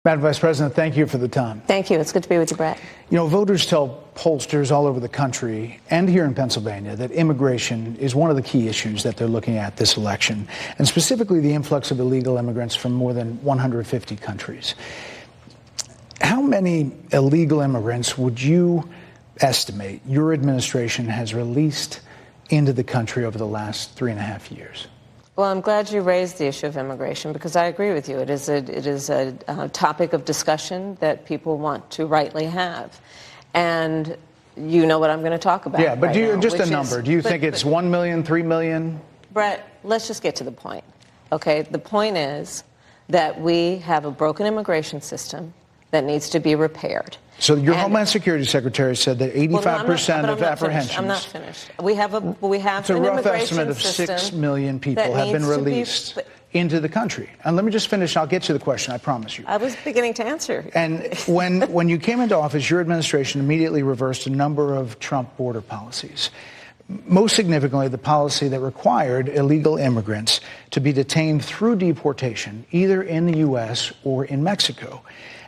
Madam Vice President, thank you for the time. Thank you. It's good to be with you, Brett. You know, voters tell pollsters all over the country and here in Pennsylvania that immigration is one of the key issues that they're looking at this election, and specifically the influx of illegal immigrants from more than 150 countries. How many illegal immigrants would you estimate your administration has released into the country over the last 3.5 years? Well, I'm glad you raised the issue of immigration because I agree with you. It is a topic of discussion that people want to rightly have. And you know what I'm going to talk about. Yeah, but right do you, now, just a number. Do you think it's 1 million, 3 million? Brett, let's just get to the point. Okay, the point is that we have a broken immigration system that needs to be repaired. So your Homeland Security Secretary said that 85% of apprehensions. I'm not finished. We have it's a an rough immigration estimate of system 6 million people have been released into the country. And let me just finish. I'll get to the question, I promise you. I was beginning to answer. And when you came into office, your administration immediately reversed a number of Trump border policies. Most significantly, the policy that required illegal immigrants to be detained through deportation, either in the U.S. or in Mexico.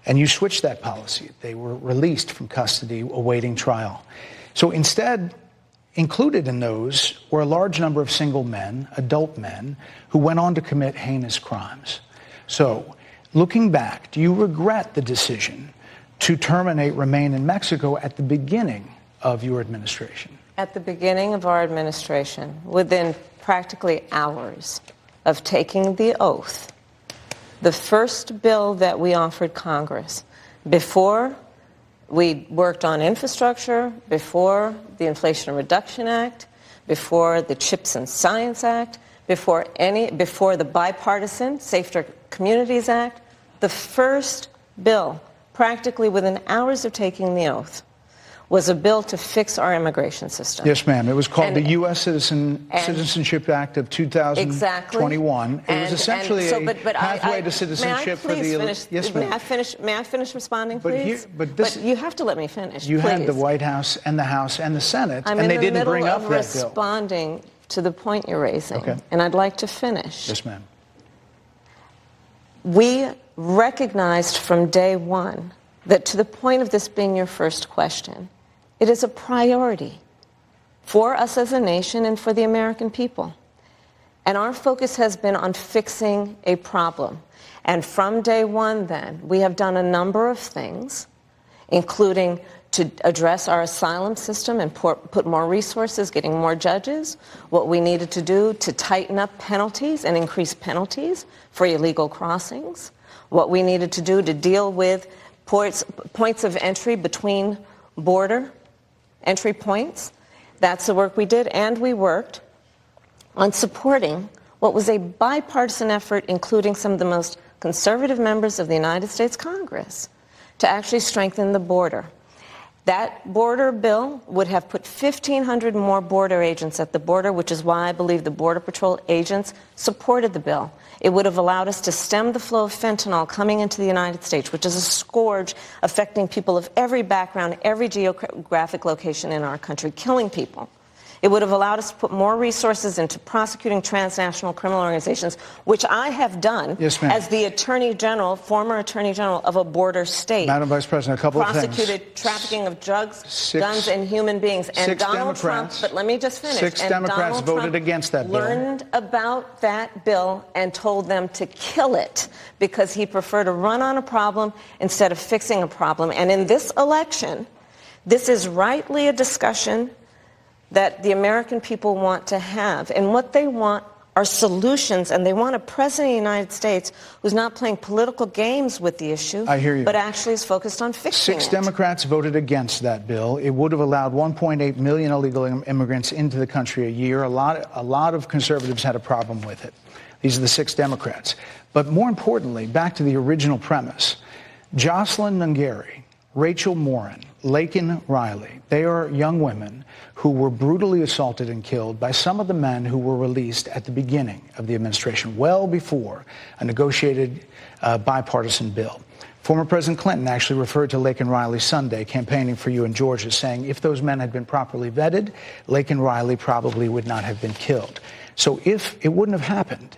And you switched that policy. They were released from custody awaiting trial. So instead, included in those were a large number of single men, adult men, who went on to commit heinous crimes. So, looking back, do you regret the decision to terminate Remain in Mexico at the beginning of your administration? At the beginning of our administration, within practically hours of taking the oath, the first bill that we offered Congress, before we worked on infrastructure, before the Inflation Reduction Act, before the CHIPS and Science Act, before the bipartisan Safer Communities Act, the first bill, practically within hours of taking the oath, was a bill to fix our immigration system. Yes, ma'am. It was called the U.S. Citizenship Act of 2021. Exactly. It was essentially a pathway to citizenship for the... Yes, ma'am. May I finish responding, please? But you have to let me finish, You please. had the White House and the House and the Senate, and they didn't bring up that bill. I'm in the middle of responding to the point you're raising, okay, and I'd like to finish. Yes, ma'am. We recognized from day one that, to the point of this being your first question, it is a priority for us as a nation and for the American people. And our focus has been on fixing a problem. And from day one, then, we have done a number of things, including to address our asylum system and put more resources, getting more judges, what we needed to do to tighten up penalties and increase penalties for illegal crossings, what we needed to do to deal with points of entry between border entry points. That's the work we did, and we worked on supporting what was a bipartisan effort, including some of the most conservative members of the United States Congress, to actually strengthen the border. That border bill would have put 1,500 more border agents at the border, which is why I believe the Border Patrol agents supported the bill. It would have allowed us to stem the flow of fentanyl coming into the United States, which is a scourge affecting people of every background, every geographic location in our country, killing people. It would have allowed us to put more resources into prosecuting transnational criminal organizations, which I have done as the Attorney General, former Attorney General of a border state. Madam Vice President, a couple of things. Prosecuted trafficking of drugs, guns, and human beings. And Donald Trump, but let me just finish. 6 Democrats voted against that bill. Learned about that bill and told them to kill it because he preferred to run on a problem instead of fixing a problem. And in this election, this is rightly a discussion that the American people want to have. And what they want are solutions, and they want a president of the United States who's not playing political games with the issue, I hear you, but actually is focused on fixing it. 6 Democrats voted against that bill. It would have allowed 1.8 million illegal immigrants into the country a year. A lot of conservatives had a problem with it. These are the 6 Democrats. But more importantly, back to the original premise, Jocelyn Nungari, Rachel Morin, Laken Riley, they are young women who were brutally assaulted and killed by some of the men who were released at the beginning of the administration, well before a negotiated bipartisan bill. Former President Clinton actually referred to Laken Riley Sunday campaigning for you in Georgia, saying if those men had been properly vetted, Laken Riley probably would not have been killed. So if it wouldn't have happened,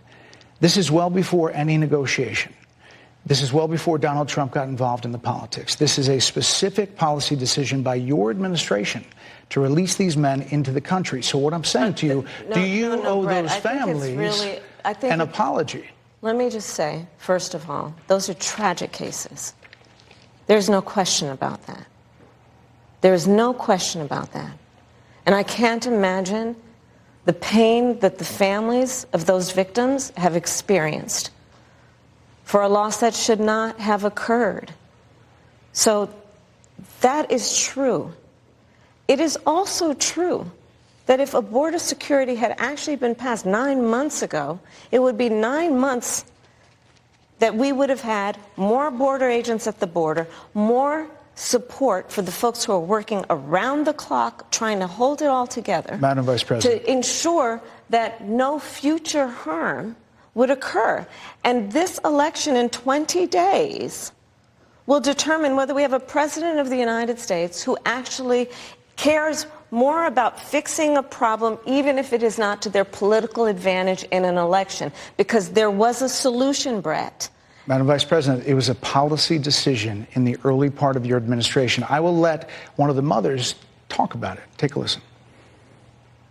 this is well before any negotiation. This is well before Donald Trump got involved in the politics. This is a specific policy decision by your administration to release these men into the country. So what I'm saying to you, do you owe Brett, those families an apology? Let me just say, first of all, those are tragic cases. There's no question about that. There is no question about that. And I can't imagine the pain that the families of those victims have experienced for a loss that should not have occurred. So that is true. It is also true that if a border security had actually been passed 9 months ago, it would be 9 months that we would have had more border agents at the border, more support for the folks who are working around the clock trying to hold it all together. Madam Vice President. To ensure that no future harm would occur. And this election in 20 days will determine whether we have a president of the United States who actually cares more about fixing a problem, even if it is not to their political advantage in an election. Because there was a solution, Brett. Madam Vice President, it was a policy decision in the early part of your administration. I will let one of the mothers talk about it. Take a listen.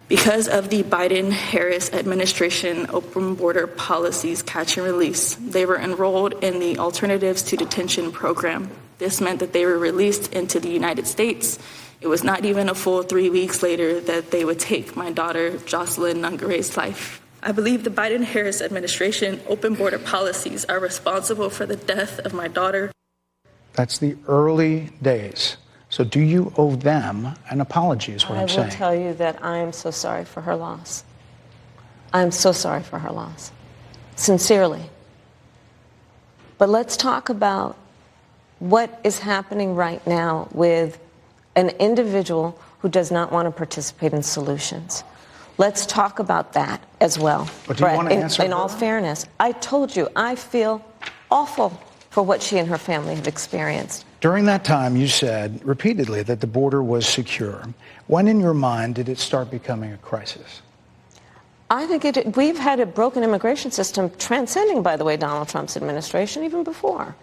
Because of the Biden-Harris administration open border policies catch and release, they were enrolled in the Alternatives to Detention program. This meant that they were released into the United States. It was not even a full 3 weeks later that they would take my daughter, Jocelyn Nungare's life. I believe the Biden-Harris administration open border policies are responsible for the death of my daughter. That's the early days. So do you owe them an apology is what I'm saying. I will tell you that I am so sorry for her loss. I am so sorry for her loss. Sincerely. But let's talk about what is happening right now with an individual who does not want to participate in solutions. Let's talk about that as well. But do you want to answer in all fairness, I told you I feel awful for what she and her family have experienced. During that time, you said repeatedly that the border was secure. When in your mind did it start becoming a crisis? I think we've had a broken immigration system transcending, by the way, Donald Trump's administration even before.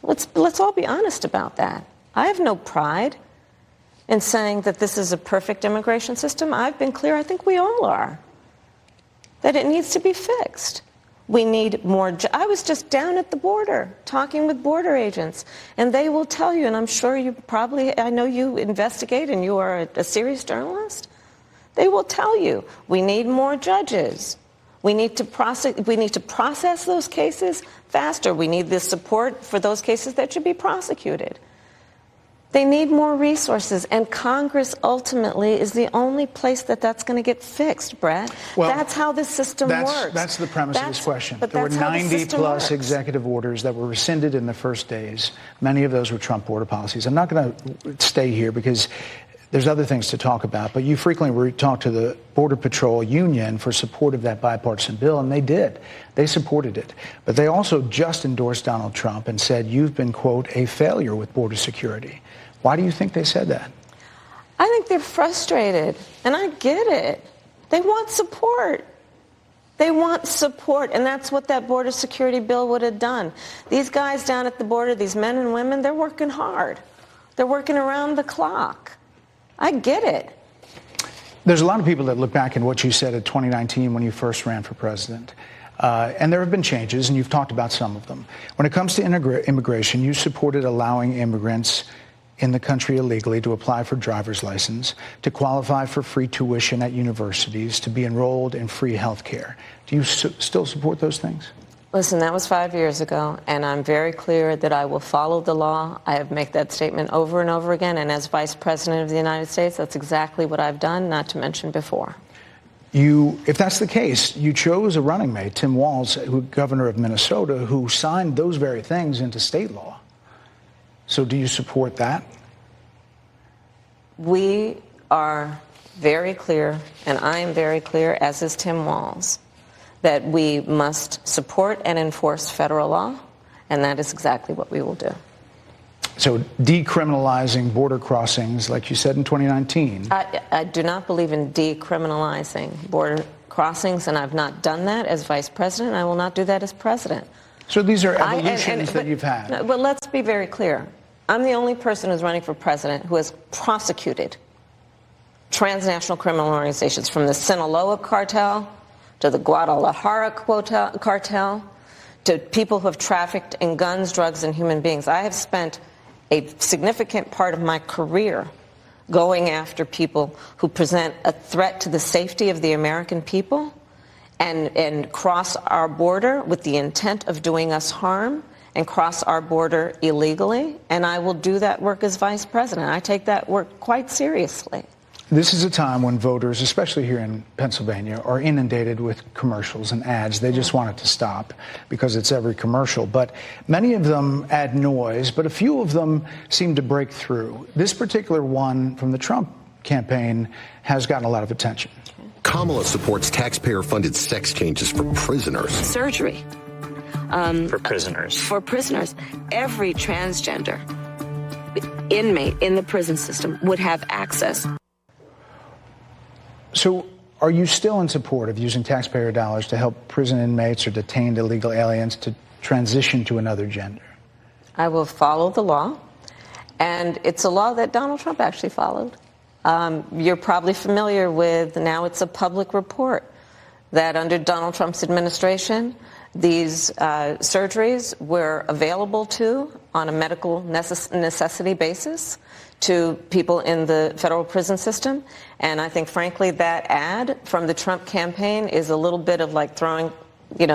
Let's all be honest about that. I have no pride in saying that this is a perfect immigration system. I've been clear, I think we all are, that it needs to be fixed. We need more. I was just down at the border talking with border agents, and they will tell you, and I'm sure you probably, I know you investigate and you are a serious journalist. They will tell you, we need more judges. We need to process those cases faster. We need the support for those cases that should be prosecuted. They need more resources, and Congress ultimately is the only place that's going to get fixed, Brett. Well, that's how this system works. That's the premise of this question. But there were that's how the system 90-plus works. executive orders that were rescinded in the first days. Many of those were Trump border policies. I'm not going to stay here because there's other things to talk about, but you frequently talk to the Border Patrol Union for support of that bipartisan bill, and they did. They supported it. But they also just endorsed Donald Trump and said, you've been, quote, a failure with border security. Why do you think they said that? I think they're frustrated, and I get it. They want support. They want support, and that's what that border security bill would have done. These guys down at the border, these men and women, they're working hard. They're working around the clock. I get it. There's a lot of people that look back at what you said in 2019 when you first ran for president. And there have been changes, and you've talked about some of them. When it comes to immigration, you supported allowing immigrants in the country illegally to apply for driver's license, to qualify for free tuition at universities, to be enrolled in free health care. Do you still support those things? Listen, that was 5 years ago, and I'm very clear that I will follow the law. I have made that statement over and over again, and as Vice President of the United States, that's exactly what I've done, not to mention before. If that's the case, you chose a running mate, Tim Walz, governor of Minnesota, who signed those very things into state law. So do you support that? We are very clear, and I am very clear, as is Tim Walz, that we must support and enforce federal law, and that is exactly what we will do. So decriminalizing border crossings, like you said in 2019. I do not believe in decriminalizing border crossings, and I've not done that as vice president. I will not do that as president. So these are evolutions that you've had. But let's be very clear. I'm the only person who's running for president who has prosecuted transnational criminal organizations, from the Sinaloa cartel to the Guadalajara cartel to people who have trafficked in guns, drugs, and human beings. I have spent a significant part of my career going after people who present a threat to the safety of the American people and cross our border with the intent of doing us harm and cross our border illegally. And I will do that work as vice president. I take that work quite seriously. This is a time when voters, especially here in Pennsylvania, are inundated with commercials and ads. They just want it to stop because it's every commercial. But many of them add noise, but a few of them seem to break through. This particular one from the Trump campaign has gotten a lot of attention. Kamala supports taxpayer-funded sex changes for prisoners. Surgery. For prisoners. For prisoners. Every transgender inmate in the prison system would have access. So are you still in support of using taxpayer dollars to help prison inmates or detained illegal aliens to transition to another gender? I will follow the law, and it's a law that Donald Trump actually followed. You're probably familiar with, now it's a public report, that under Donald Trump's administration, these surgeries were available on a medical necessity basis to people in the federal prison system. And I think, frankly, that ad from the Trump campaign is a little bit of like throwing,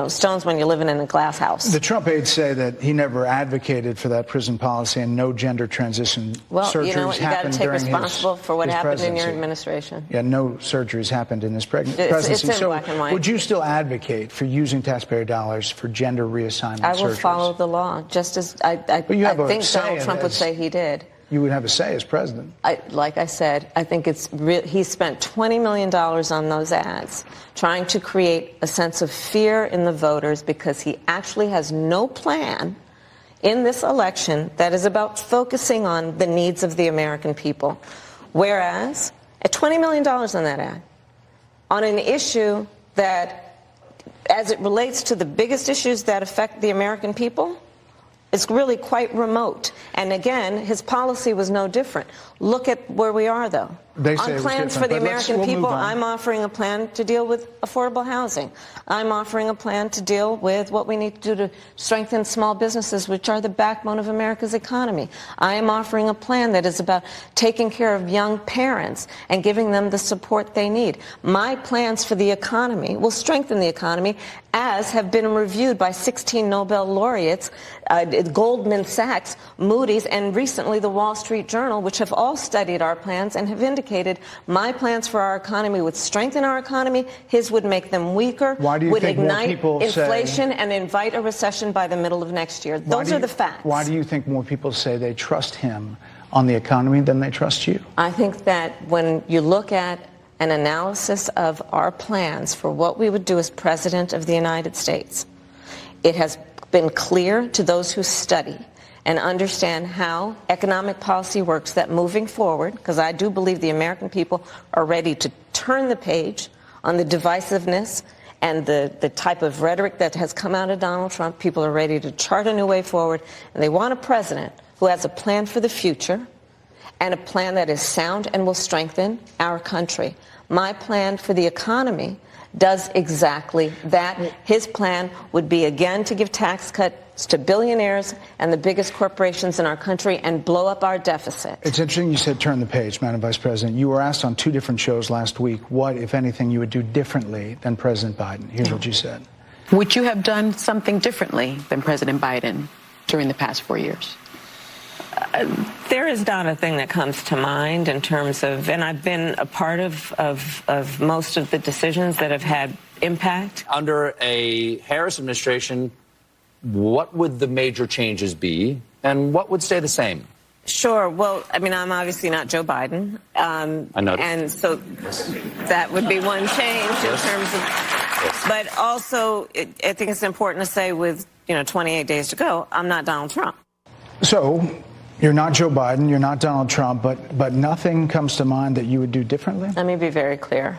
stones when you're living in a glass house. The Trump aides say that he never advocated for that prison policy and no gender transition surgeries you know what, you got to take responsible for what happened in your administration. Yeah, no surgeries happened in this presidency. It's in black and white. Would you still advocate for using taxpayer dollars for gender reassignment surgeries? I will follow the law, just as I think Donald Trump would say he did. You would have a say as president. Like I said, I think he spent $20 million on those ads, trying to create a sense of fear in the voters because he actually has no plan in this election that is about focusing on the needs of the American people. Whereas, at $20 million on that ad, on an issue that, as it relates to the biggest issues that affect the American people, it's really quite remote. And again, his policy was no different. Look at where we are, though. They say on plans for the American people, I'm offering a plan to deal with affordable housing. I'm offering a plan to deal with what we need to do to strengthen small businesses, which are the backbone of America's economy. I am offering a plan that is about taking care of young parents and giving them the support they need. My plans for the economy will strengthen the economy, as have been reviewed by 16 Nobel laureates, Goldman Sachs, Moody's, and recently the Wall Street Journal, which have all studied our plans and have indicated my plans for our economy would strengthen our economy, his would make them weaker, would ignite inflation and invite a recession by the middle of next year. Those are the facts. Why do you think more people say they trust him on the economy than they trust you? I think that when you look at an analysis of our plans for what we would do as President of the United States, it has been clear to those who study and understand how economic policy works that moving forward, because I do believe the American people are ready to turn the page on the divisiveness and the type of rhetoric that has come out of Donald Trump. People are ready to chart a new way forward, and they want a president who has a plan for the future and a plan that is sound and will strengthen our country. My plan for the economy does exactly that. His plan would be, again, to give tax cuts to billionaires and the biggest corporations in our country and blow up our deficit. It's interesting you said turn the page, Madam Vice President. You were asked on 2 different shows last week what, if anything, you would do differently than President Biden. Here's what you said. Would you have done something differently than President Biden during the past 4 years? There is not a thing that comes to mind in terms of, and I've been a part of most of the decisions that have had impact. Under a Harris administration, what would the major changes be, and what would stay the same? Sure. Well, I mean, I'm obviously not Joe Biden. I noticed. And so that would be one change in terms of, but also I think it's important to say with, 28 days to go, I'm not Donald Trump. So you're not Joe Biden, you're not Donald Trump, but nothing comes to mind that you would do differently? Let me be very clear.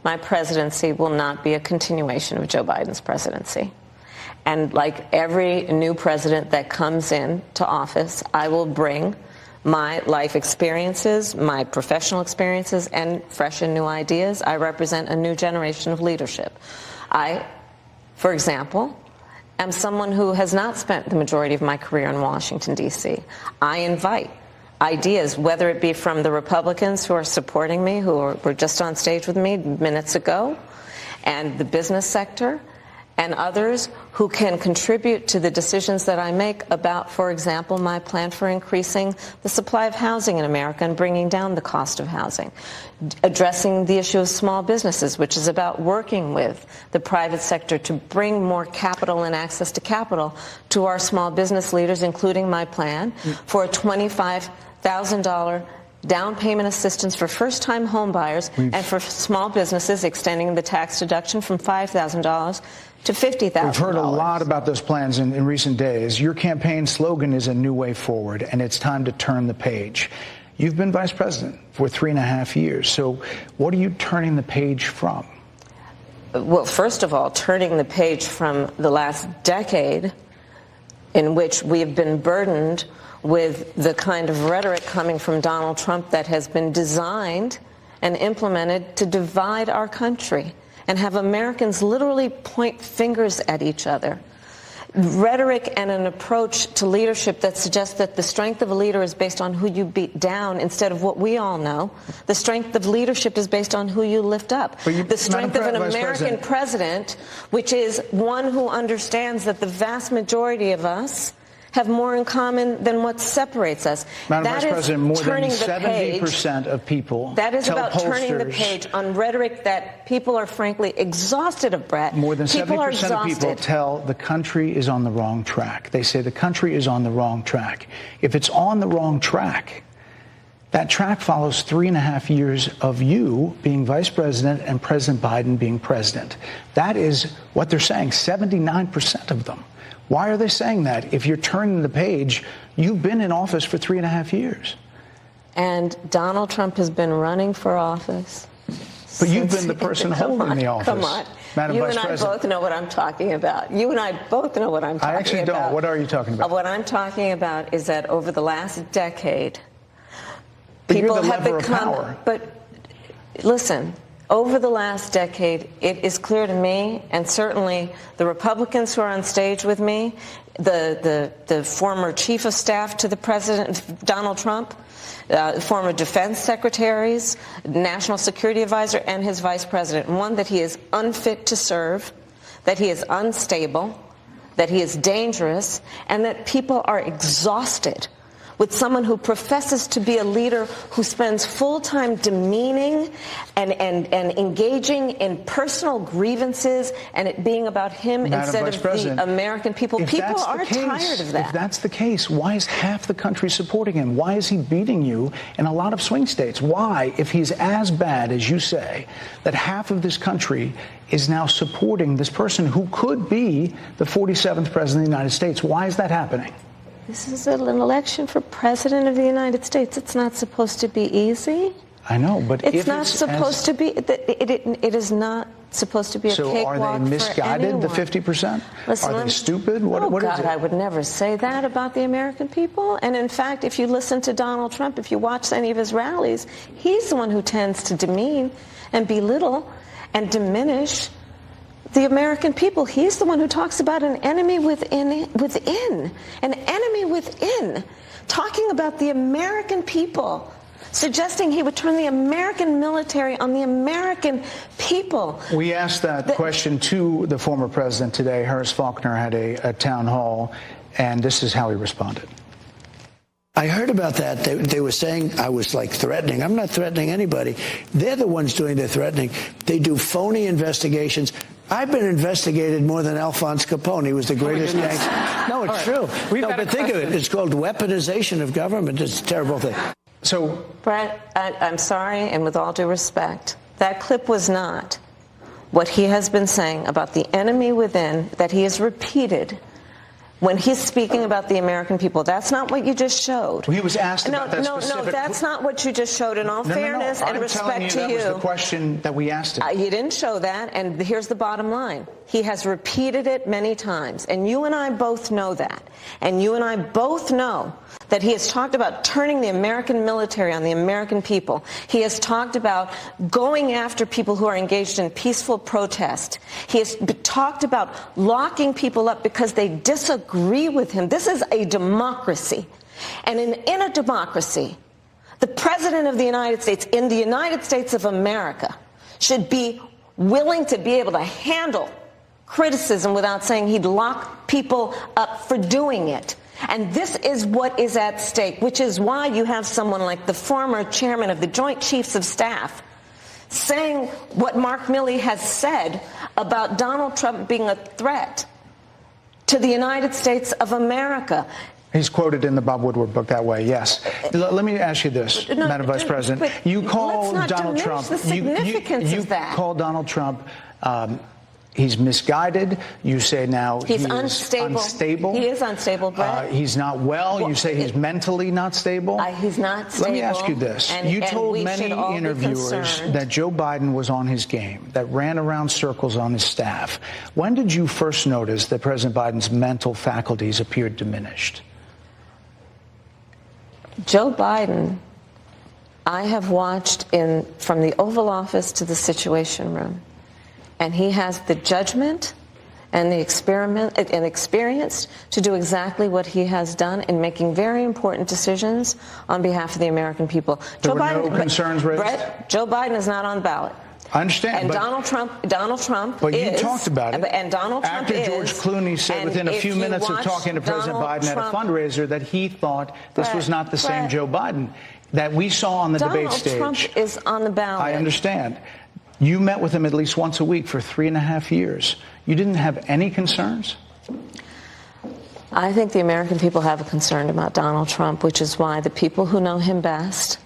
My presidency will not be a continuation of Joe Biden's presidency. And like every new president that comes into office, I will bring my life experiences, my professional experiences, and fresh and new ideas. I represent a new generation of leadership. I, for example, am someone who has not spent the majority of my career in Washington, D.C. I invite ideas, whether it be from the Republicans who are supporting me, who were just on stage with me minutes ago, and the business sector, and others who can contribute to the decisions that I make about, for example, my plan for increasing the supply of housing in America and bringing down the cost of housing, addressing the issue of small businesses, which is about working with the private sector to bring more capital and access to capital to our small business leaders, including my plan for a $25,000 down payment assistance for first-time home buyers and for small businesses, extending the tax deduction from $5,000 to $50,000. We've heard a lot about those plans in recent days. Your campaign slogan is a new way forward, and it's time to turn the page. You've been vice president for 3.5 years, so what are you turning the page from? Well, first of all, turning the page from the last decade in which we have been burdened with the kind of rhetoric coming from Donald Trump that has been designed and implemented to divide our country and have Americans literally point fingers at each other. Rhetoric and an approach to leadership that suggests that the strength of a leader is based on who you beat down instead of what we all know. The strength of leadership is based on who you lift up. The strength of an American president, which is one who understands that the vast majority of us have more in common than what separates us. Madam Vice President, more than 70% of people that is tell about turning the page on rhetoric that people are frankly exhausted of, Brett. More than 70% of people tell the country is on the wrong track. They say the country is on the wrong track. If it's on the wrong track, that track follows 3.5 years of you being vice president and President Biden being president. That is what they're saying, 79% of them. Why are they saying that? If you're turning the page, you've been in office for 3.5 years. And Donald Trump has been running for office. But you've been the person holding the office. Come on. Madam You Vice and I President. both know what I'm talking about. You and I both know what I'm talking about. I actually don't. What are you talking about? What I'm talking about is that over the last decade, but people you're the have lever become. Of power. But listen. Over the last decade, it is clear to me, and certainly the Republicans who are on stage with me, the former chief of staff to the president, Donald Trump, former defense secretaries, national security advisor, and his vice president, one, that he is unfit to serve, that he is unstable, that he is dangerous, and that people are exhausted with someone who professes to be a leader who spends full time demeaning and engaging in personal grievances and it being about him instead of the American people. People are tired of that. If that's the case, why is half the country supporting him? Why is he beating you in a lot of swing states? Why, if he's as bad as you say, that half of this country is now supporting this person who could be the 47th president of the United States? Why is that happening? This is an election for president of the United States. It's not supposed to be easy. I know, but it's not supposed to be. It is not supposed to be a cakewalk for anyone. So are they misguided, the 50%? Listen, are they stupid? What God, is it? I would never say that about the American people. And in fact, if you listen to Donald Trump, if you watch any of his rallies, he's the one who tends to demean and belittle and diminish the American people. He's the one who talks about an enemy within, an enemy within, talking about the American people, suggesting he would turn the American military on the American people. We asked that question to the former president today. Harris Faulkner had a town hall, and this is how he responded. I heard about that. They were saying I was like threatening. I'm not threatening anybody. They're the ones doing the threatening. They do phony investigations. I've been investigated more than Alphonse Capone. He was the greatest gangster. No, it's true. No, but think of it. It's called weaponization of government. It's a terrible thing. So, Brett, I'm sorry, and with all due respect, that clip was not what he has been saying about the enemy within that he has repeated when he's speaking about the American people. That's not what you just showed. Well, he was asked about that No, specific... that's not what you just showed. In all fairness and respect to you, that was the question that we asked him. You didn't show that, and here's the bottom line. He has repeated it many times, and you and I both know that. And you and I both know that he has talked about turning the American military on the American people. He has talked about going after people who are engaged in peaceful protest. He has talked about locking people up because they disagree with him. This is a democracy. And in a democracy, the President of the United States, in the United States of America, should be willing to be able to handle criticism without saying he'd lock people up for doing it. And this is what is at stake, which is why you have someone like the former chairman of the Joint Chiefs of Staff saying what Mark Milley has said about Donald Trump being a threat to the United States of America. He's quoted in the Bob Woodward book that way, yes. Let me ask you this, Madam Vice President. You call Donald Trump. The significance you of that. call Donald Trump. He's misguided. You say now he's unstable. He is unstable, Brett. He's not well. You say he's mentally not stable. He's not stable. Let me ask you this. You told many interviewers that Joe Biden was on his game, that ran around circles on his staff. When did you first notice that President Biden's mental faculties appeared diminished? Joe Biden, I have watched from the Oval Office to the Situation Room. And he has the judgment and the experience to do exactly what he has done in making very important decisions on behalf of the American people. There were no concerns raised? Brett, Joe Biden is not on the ballot. I understand. And Donald Trump but is. You talked about it. And Donald Trump After George Clooney said within a few minutes of talking to President Biden at a fundraiser that he thought this was not the same Joe Biden that we saw on the debate stage. Donald Trump is on the ballot. I understand. You met with him at least once a week for 3.5 years. You didn't have any concerns? I think the American people have a concern about Donald Trump, which is why the people who know him best,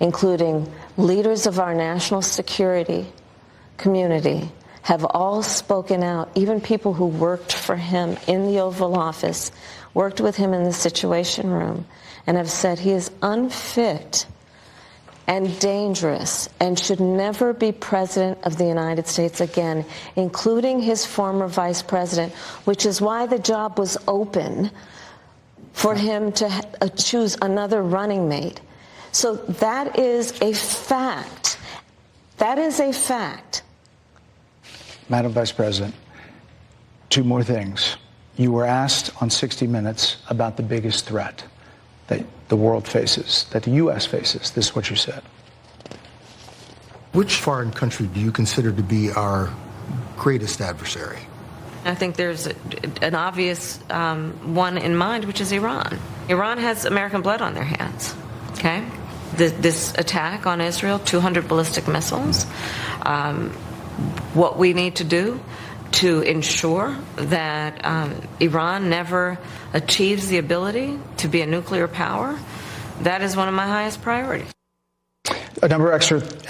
including leaders of our national security community, have all spoken out. Even people who worked for him in the Oval Office, worked with him in the Situation Room, and have said he is unfit and dangerous and should never be president of the United States again, including his former vice president, which is why the job was open for him to choose another running mate. So that is a fact. That is a fact. Madam Vice President, two more things. You were asked on 60 Minutes about the biggest threat that the world faces, that the U.S. faces. This is what you said. Which foreign country do you consider to be our greatest adversary? I think there's an obvious one in mind, which is Iran. Iran has American blood on their hands, okay? This attack on Israel, 200 ballistic missiles. What we need to do to ensure that Iran never achieves the ability to be a nuclear power, that is one of my highest priorities. A number of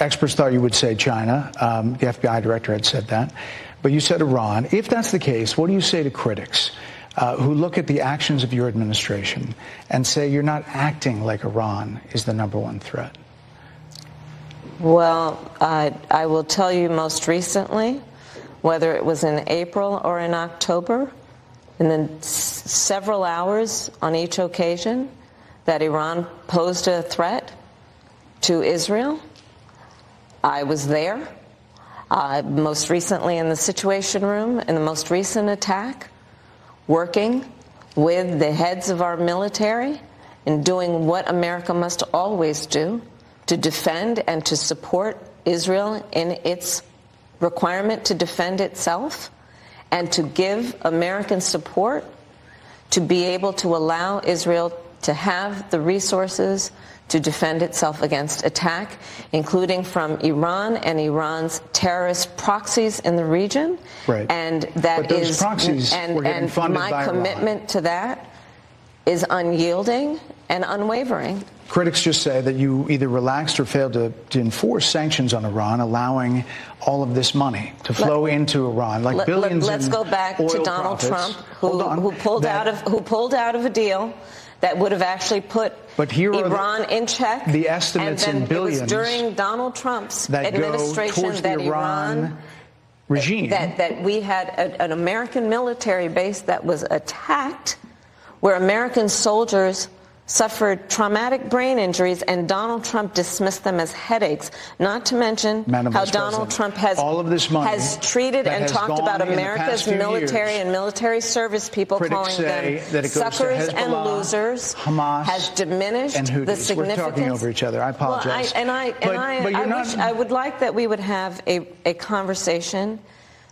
experts thought you would say China. The FBI director had said that. But you said Iran. If that's the case, what do you say to critics who look at the actions of your administration and say you're not acting like Iran is the #1 threat? Well, I will tell you most recently, whether it was in April or in October, and then several hours on each occasion, that Iran posed a threat to Israel. I was there, most recently in the Situation Room, in the most recent attack, working with the heads of our military and doing what America must always do to defend and to support Israel in its requirement to defend itself, and to give American support to be able to allow Israel to have the resources to defend itself against attack, including from Iran and Iran's terrorist proxies in the region. Right. And that but those is, proxies and, were getting and funded by my commitment Iran. to that is unyielding and unwavering. Critics just say that you either relaxed or failed to enforce sanctions on Iran, allowing all of this money to flow into Iran, like billions. Let's go back to Donald Trump, who pulled out of a deal that would have actually put Iran in check. The estimates and then in billions it was during Donald Trump's that administration go towards that the Iran regime. That we had an American military base that was attacked, where American soldiers suffered traumatic brain injuries, and Donald Trump dismissed them as headaches, not to mention how Donald Trump has treated and talked about America's military and military service people, calling them suckers and losers, Hamas, has diminished the significance. We're talking over each other. I apologize. Well, I would like that we would have a conversation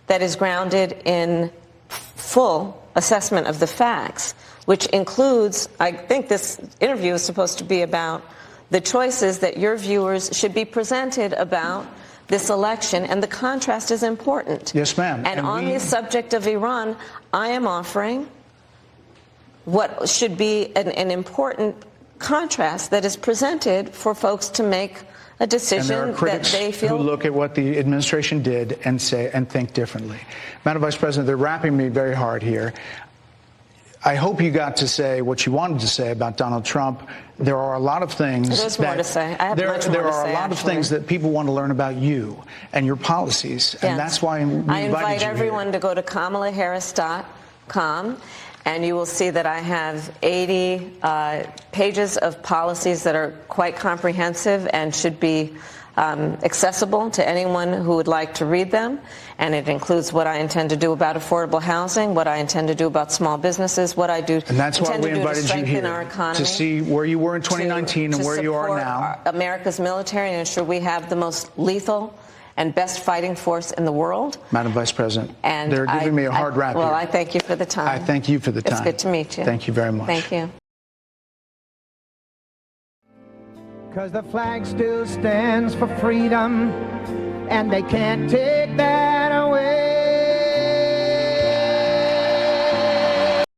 that is grounded in full assessment of the facts, which includes, I think this interview is supposed to be about the choices that your viewers should be presented about this election, and the contrast is important. Yes, ma'am. And on the subject of Iran, I am offering what should be an important contrast that is presented for folks to make a decision that they feel. Who look at what the administration did and say and think differently. Madam Vice President, they're wrapping me very hard here. I hope you got to say what you wanted to say about Donald Trump. There are a lot of things. There's more to say. I have much more to say. There are a lot of things that people want to learn about you and your policies, and that's why we invited you here. I invite everyone to go to KamalaHarris.com, and you will see that I have 80 pages of policies that are quite comprehensive and should be accessible to anyone who would like to read them. And it includes what I intend to do about affordable housing, what I intend to do about small businesses, what I do and that's why we invited you here, our economy, to see where you were in 2019 and where you are now. America's military, and ensure we have the most lethal and best fighting force in the world. Madam Vice President, and they're giving me a hard rap here. Well, I thank you for the time. I thank you for the time. It's good to meet you. Thank you very much. Thank you. Because the flag still stands for freedom, and they can't take that